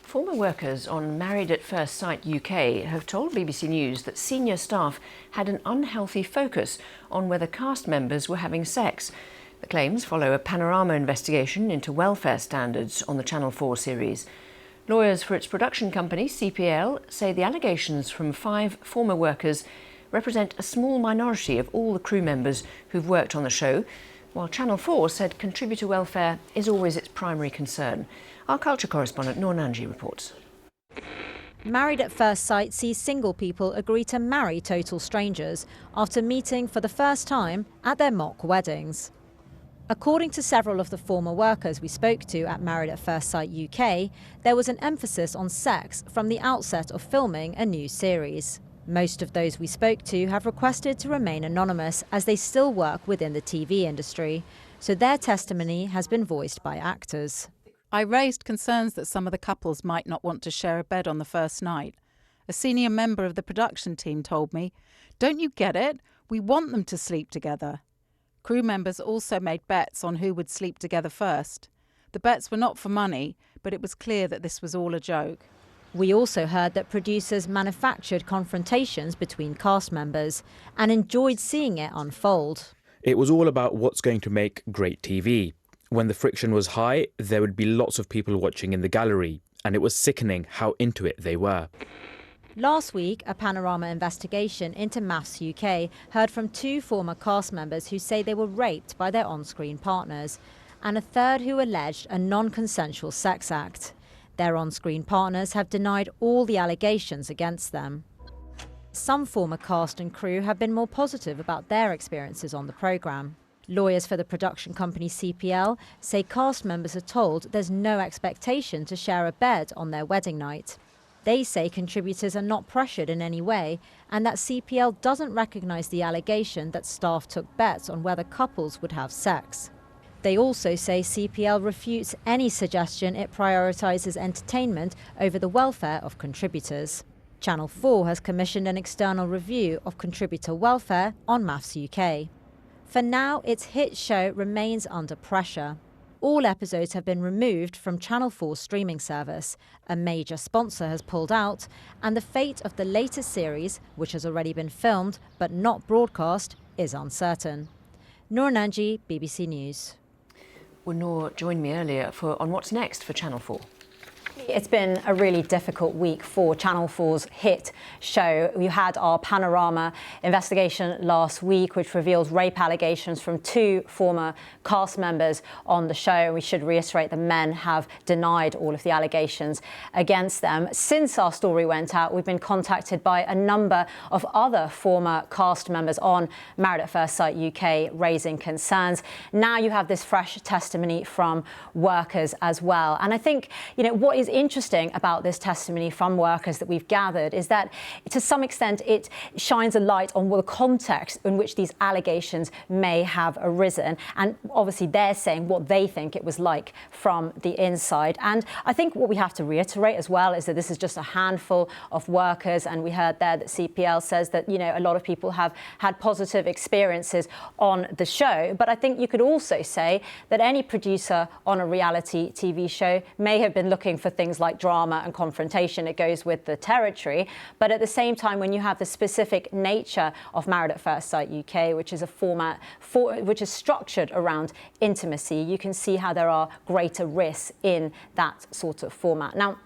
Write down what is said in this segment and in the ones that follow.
Former workers on Married at First Sight UK have told BBC News that senior staff had an unhealthy focus on whether cast members were having sex. The claims follow a Panorama investigation into welfare standards on the Channel 4 series. Lawyers for its production company, CPL, say the allegations from 5 former workers represent a small minority of all the crew members who've worked on the show, while Channel 4 said contributor welfare is always its primary concern. Our culture correspondent Noor Nanji reports. Married at First Sight sees single people agree to marry total strangers after meeting for the first time at their mock weddings. According to several of the former workers we spoke to at Married at First Sight UK, there was an emphasis on sex from the outset of filming a new series. Most of those we spoke to have requested to remain anonymous as they still work within the TV industry, so their testimony has been voiced by actors. I raised concerns that some of the couples might not want to share a bed on the first night. A senior member of the production team told me, "Don't you get it? We want them to sleep together." Crew members also made bets on who would sleep together first. The bets were not for money, but it was clear that this was all a joke. We also heard that producers manufactured confrontations between cast members and enjoyed seeing it unfold. It was all about what's going to make great TV. When the friction was high, there would be lots of people watching in the gallery, and it was sickening how into it they were. Last week, a Panorama investigation into MAFS UK heard from 2 former cast members who say they were raped by their on-screen partners, and a third who alleged a non-consensual sex act. Their on-screen partners have denied all the allegations against them. Some former cast and crew have been more positive about their experiences on the programme. Lawyers for the production company CPL say cast members are told there's no expectation to share a bed on their wedding night. They say contributors are not pressured in any way and that CPL doesn't recognise the allegation that staff took bets on whether couples would have sex. They also say CPL refutes any suggestion it prioritises entertainment over the welfare of contributors. Channel 4 has commissioned an external review of contributor welfare on MAFS UK. For now, its hit show remains under pressure. All episodes have been removed from Channel 4's streaming service. A major sponsor has pulled out, and the fate of the latest series, which has already been filmed but not broadcast, is uncertain. Noor Nanji, BBC News. Well, Noor joined me earlier on what's next for Channel 4. It's been a really difficult week for Channel 4's hit show. We had our Panorama investigation last week, which revealed rape allegations from 2 former cast members on the show. We should reiterate the men have denied all of the allegations against them. Since our story went out, we've been contacted by a number of other former cast members on Married at First Sight UK raising concerns. Now you have this fresh testimony from workers as well. And I think, what is interesting about this testimony from workers that we've gathered is that to some extent it shines a light on the context in which these allegations may have arisen, and obviously they're saying what they think it was like from the inside. And I think what we have to reiterate as well is that this is just a handful of workers, and we heard there that CPL says that a lot of people have had positive experiences on the show, but I think you could also say that any producer on a reality TV show may have been looking for things like drama and confrontation. It goes with the territory. But at the same time, when you have the specific nature of Married at First Sight UK, which is a format which is structured around intimacy, you can see how there are greater risks in that sort of format. Now,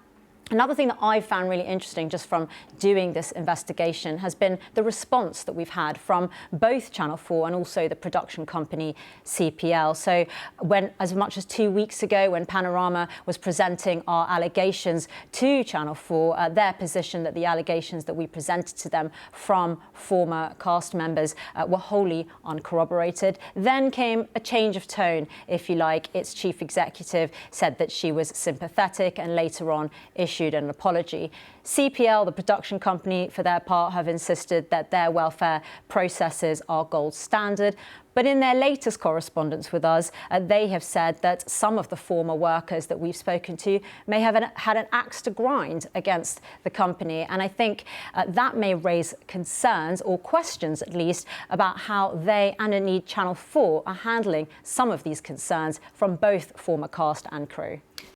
another thing that I've found really interesting just from doing this investigation has been the response that we've had from both Channel 4 and also the production company CPL. So as much as 2 weeks ago, when Panorama was presenting our allegations to Channel 4, their position that the allegations that we presented to them from former cast members were wholly uncorroborated. Then came a change of tone, if you like. Its chief executive said that she was sympathetic and later on issued an apology. CPL, the production company, for their part, have insisted that their welfare processes are gold standard. But in their latest correspondence with us, they have said that some of the former workers that we've spoken to may have had an axe to grind against the company. And I think that may raise concerns, or questions at least, about how they, and indeed Channel 4, are handling some of these concerns from both former cast and crew.